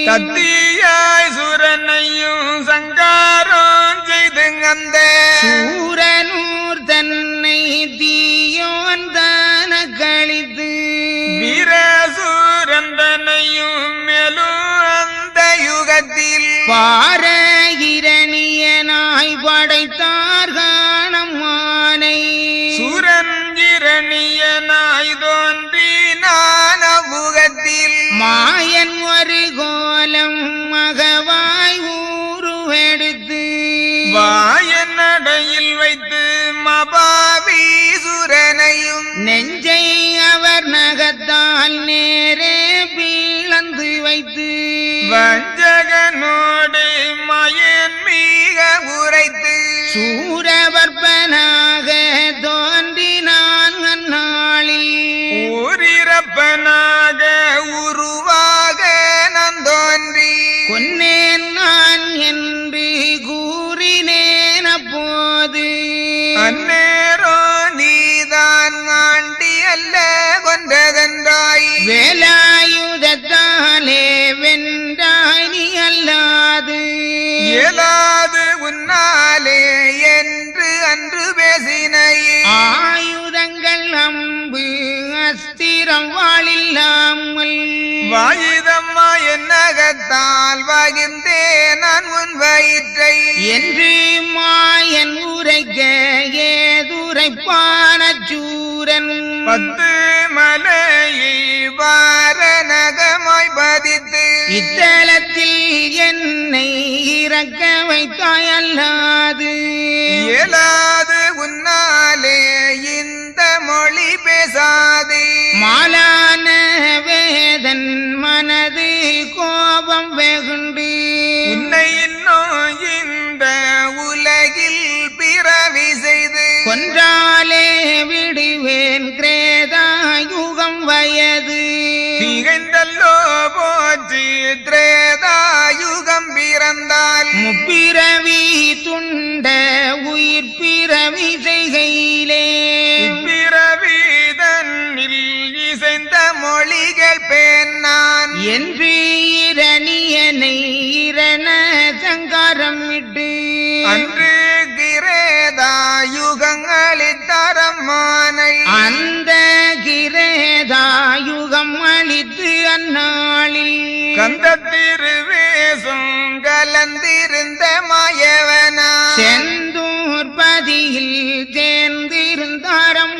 தத்தியாய் சூரனையும் சங்காரம் செய்து அந்த சூரனூர் தன்னை தீயோன் தான கழித்து வீரசூரந்தனையும் மேலும் அந்த யுகத்தில் பார இரணியனாய் படைத்தார் காணமானை சூரன் இரணியனாய் தோன்றினான முகத்தில் மாயன் ஒரு கோலம் மகவாய் ஊருவெடுத்து வாயன் நடையில் வைத்து மபாவீசுரனையும் நெஞ்சை அவர் நகத்தால் நேரே பிளந்து வைத்து வஞ்சகனோடு மாயன் மிக உரைத்து சூரவர்ப்பனாக தோன்றினான் அந்நாளில் ஊரிரப்பனாக உருவாக நான் தோன்றி கொன்னேன் நான் என்று கூறினேன் அப்போது அந்நேரோ நீதான் ஆண்டி அல்ல கொன்றதென்றாய் வேலாயுதத்தாலே வென்றாய் நீ அல்லாது இயலாது உன்னாலே என்று அன்று பேசினையே ஆயுதங்கள் அம்பு அஸ்திரம் வாழில்லாமல் வாயுதம்மா என்னகத்தால் வகிர்ந்தே நான் உன் வயிற்றை என்று மாயன் உரைக்க ஏதுரைப்பான சூரன் 10 மலையை வாரணகமாய் பதித்து இத்தலத்தில் என்னை இறக்க வைத்தாய் அல்லாது இயலாது உன்னாலே இந்த மொழி பேசாதே மாலான வேதன் மனது கோபம் வெகுண்டு உன்னை இன்னும் இந்த உலகில் பிறவி செய்து கொன்றாலே விடுவேன் கிரேதாயுகம் வயது திகைந்தல்லோ போச்சு திரேதாயுகம் பிறந்தால் முப்பிறவி துண்ட உயிர் பிறவி செய்கையிலே பிறவி தன்னில் இசைந்த மொழிகள் பேன் நான் என்று இரணியனை இரண சங்காரம் விட்டு அன்று கிரேதாயுகங்களில் தரமானை அந்த கிரேதாயுகம் அளித்து அந்நாளில் கந்தத்திருவேசும் கலந்திருந்த மாயவனா செந்தூர் பதியில் சேர்ந்திருந்தாரம்